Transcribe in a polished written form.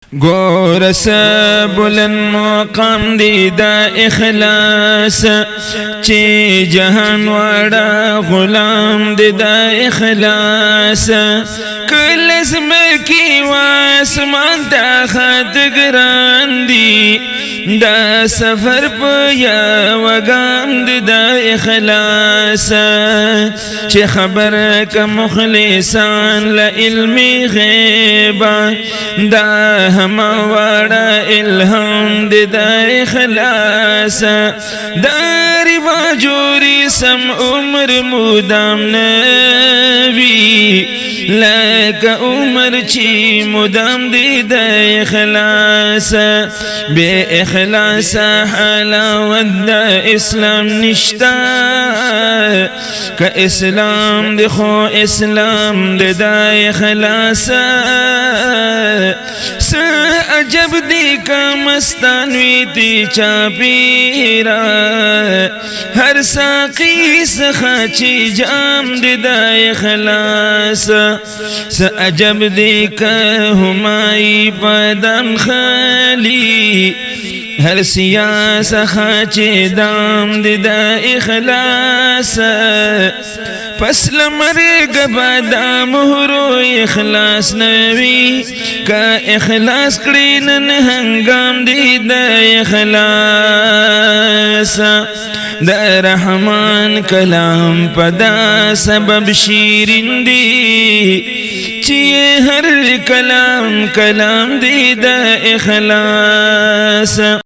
گور بلند مقام دی دا اخلاص چی جہان واڑا غلام دی دا اخلاص کل زمکی واسمان تا خط گران دی دا سفر پیا وگام دی دا اخلاص چی خبر کا مخلصان لعلمی غیبا دا ہما وارا الہم دا اخلاص دا رواجوری سم عمر مدام نبی لکا عمر چی مدام دا اخلاص بے اخلاص حلاوت دا اسلام نشتا کا اسلام دخو اسلام دا اخلاص عجب دی کا مستانوی تی چاپیرا ہر ساقی سخاچی جام دی دا اخلاص عجب دی کا ہمائی پادم خالی ہر سیاس خاچی دام دی دا اخلاص پس لمرگ بادا مہرو اخلاص نوی کا اخلاص کرینن ہنگام دی دا اخلاص دا رحمان کلام پدا سبب شیرین دی چیئے ہر کلام دی دا اخلاص